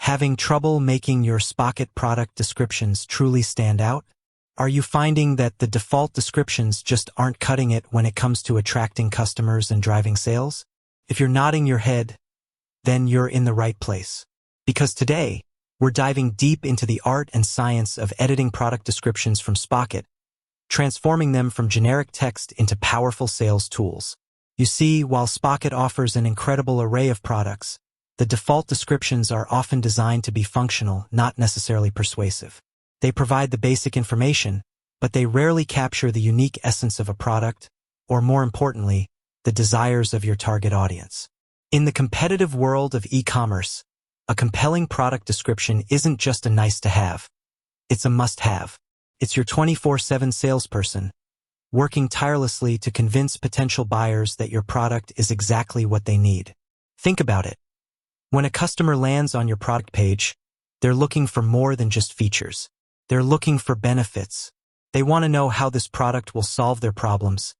Having trouble making your Spocket product descriptions truly stand out? Are you finding that the default descriptions just aren't cutting it when it comes to attracting customers and driving sales? If you're nodding your head, then you're in the right place. Because today, we're diving deep into the art and science of editing product descriptions from Spocket, transforming them from generic text into powerful sales tools. You see, while Spocket offers an incredible array of products, the default descriptions are often designed to be functional, not necessarily persuasive. They provide the basic information, but they rarely capture the unique essence of a product, or more importantly, the desires of your target audience. In the competitive world of e-commerce, a compelling product description isn't just a nice-to-have. It's a must-have. It's your 24/7 salesperson, working tirelessly to convince potential buyers that your product is exactly what they need. Think about it. When a customer lands on your product page, they're looking for more than just features. They're looking for benefits. They want to know how this product will solve their problems,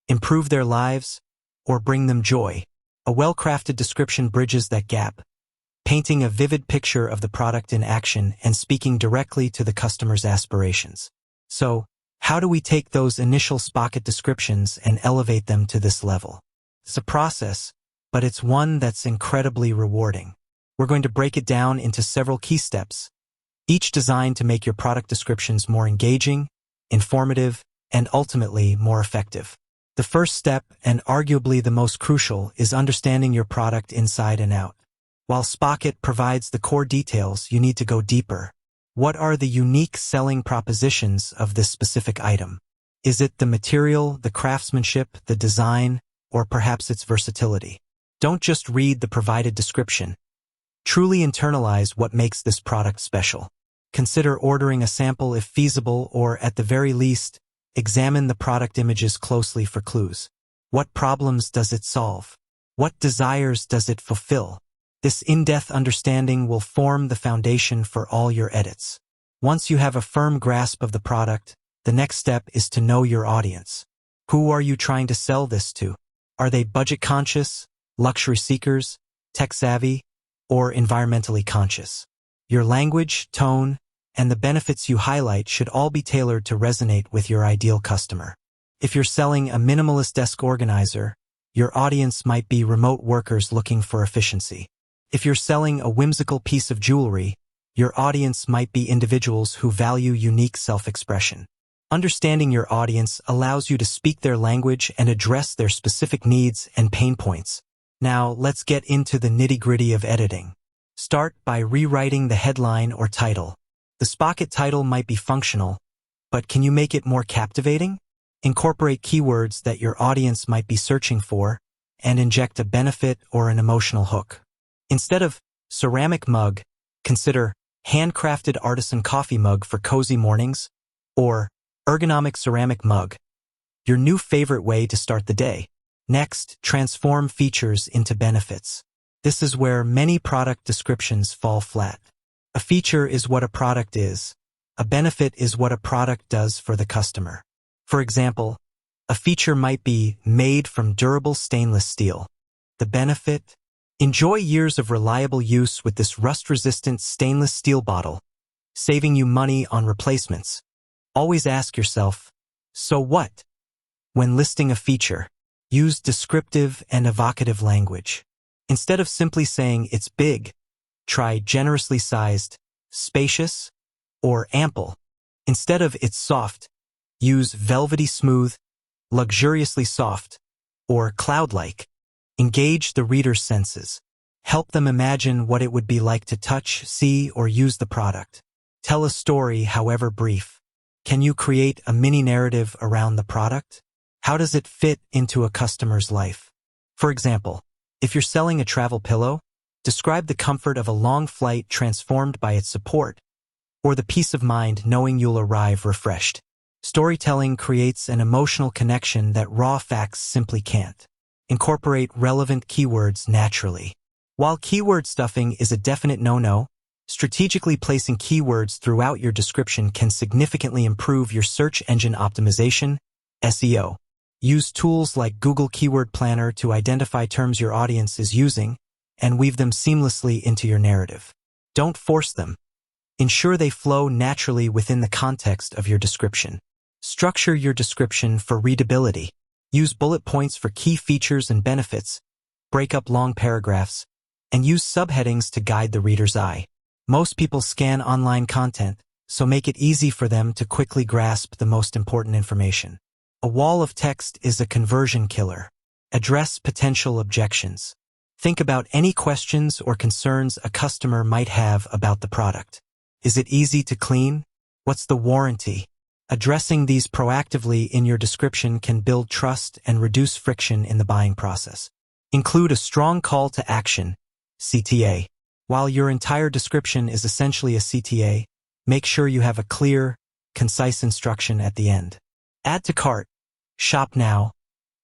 improve their lives, or bring them joy. A well-crafted description bridges that gap, painting a vivid picture of the product in action and speaking directly to the customer's aspirations. So, how do we take those initial Spocket descriptions and elevate them to this level? It's a process, but it's one that's incredibly rewarding. We're going to break it down into several key steps, each designed to make your product descriptions more engaging, informative, and ultimately more effective. The first step, and arguably the most crucial, is understanding your product inside and out. While Spocket provides the core details, you need to go deeper. What are the unique selling propositions of this specific item? Is it the material, the craftsmanship, the design, or perhaps its versatility? Don't just read the provided description. Truly internalize what makes this product special. Consider ordering a sample if feasible, or at the very least, examine the product images closely for clues. What problems does it solve? What desires does it fulfill? This in-depth understanding will form the foundation for all your edits. Once you have a firm grasp of the product, the next step is to know your audience. Who are you trying to sell this to? Are they budget-conscious, luxury seekers, tech-savvy, or environmentally conscious? Your language, tone, and the benefits you highlight should all be tailored to resonate with your ideal customer. If you're selling a minimalist desk organizer, your audience might be remote workers looking for efficiency. If you're selling a whimsical piece of jewelry, your audience might be individuals who value unique self-expression. Understanding your audience allows you to speak their language and address their specific needs and pain points. Now, let's get into the nitty-gritty of editing. Start by rewriting the headline or title. The Spocket title might be functional, but can you make it more captivating? Incorporate keywords that your audience might be searching for, and inject a benefit or an emotional hook. Instead of ceramic mug, consider handcrafted artisan coffee mug for cozy mornings, or ergonomic ceramic mug, your new favorite way to start the day. Next, transform features into benefits. This is where many product descriptions fall flat. A feature is what a product is. A benefit is what a product does for the customer. For example, a feature might be made from durable stainless steel. The benefit? Enjoy years of reliable use with this rust-resistant stainless steel bottle, saving you money on replacements. Always ask yourself, so what? When listing a feature, use descriptive and evocative language. Instead of simply saying it's big, try generously sized, spacious, or ample. Instead of it's soft, use velvety smooth, luxuriously soft, or cloud-like. Engage the reader's senses. Help them imagine what it would be like to touch, see, or use the product. Tell a story, however brief. Can you create a mini narrative around the product? How does it fit into a customer's life? For example, if you're selling a travel pillow, describe the comfort of a long flight transformed by its support, or the peace of mind knowing you'll arrive refreshed. Storytelling creates an emotional connection that raw facts simply can't. Incorporate relevant keywords naturally. While keyword stuffing is a definite no-no, strategically placing keywords throughout your description can significantly improve your search engine optimization, SEO. Use tools like Google Keyword Planner to identify terms your audience is using and weave them seamlessly into your narrative. Don't force them. Ensure they flow naturally within the context of your description. Structure your description for readability. Use bullet points for key features and benefits, break up long paragraphs, and use subheadings to guide the reader's eye. Most people scan online content, so make it easy for them to quickly grasp the most important information. A wall of text is a conversion killer. Address potential objections. Think about any questions or concerns a customer might have about the product. Is it easy to clean? What's the warranty? Addressing these proactively in your description can build trust and reduce friction in the buying process. Include a strong call to action, CTA. While your entire description is essentially a CTA, make sure you have a clear, concise instruction at the end. Add to cart, shop now,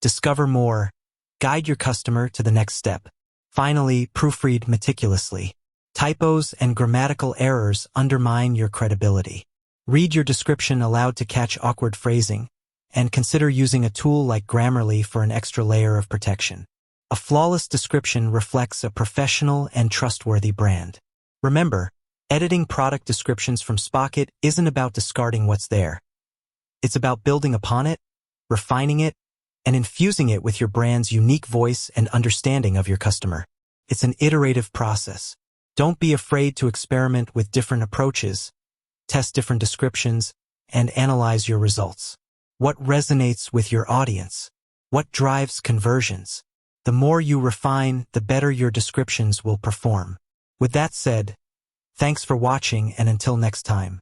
discover more, guide your customer to the next step. Finally, proofread meticulously. Typos and grammatical errors undermine your credibility. Read your description aloud to catch awkward phrasing, and consider using a tool like Grammarly for an extra layer of protection. A flawless description reflects a professional and trustworthy brand. Remember, editing product descriptions from Spocket isn't about discarding what's there. It's about building upon it, refining it, and infusing it with your brand's unique voice and understanding of your customer. It's an iterative process. Don't be afraid to experiment with different approaches, test different descriptions, and analyze your results. What resonates with your audience? What drives conversions? The more you refine, the better your descriptions will perform. With that said, thanks for watching, and until next time.